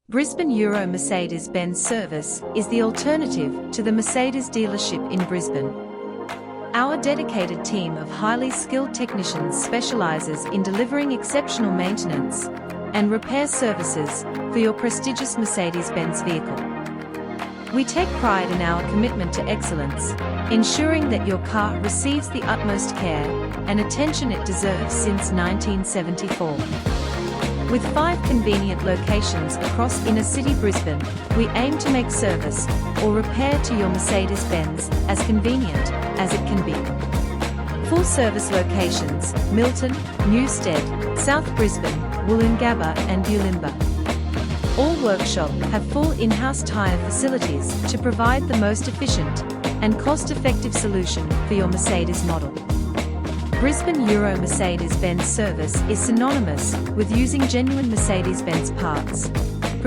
Brisbane Euro Mercedes-Benz Service is the alternative to the Mercedes dealership in Brisbane. Our dedicated team of highly skilled technicians specializes in delivering exceptional maintenance and repair services for your prestigious Mercedes-Benz vehicle. We take pride in our commitment to excellence, ensuring that your car receives the utmost care and attention it deserves since 1974. With 5 convenient locations across inner-city Brisbane, we aim to make service or repair to your Mercedes-Benz as convenient as it can be. Full-service locations: Milton, Newstead, South Brisbane, Gabba and Bulimba. All workshops have full in-house tyre facilities to provide the most efficient and cost-effective solution for your Mercedes model. Brisbane Euro Mercedes-Benz service is synonymous with using genuine Mercedes-Benz parts.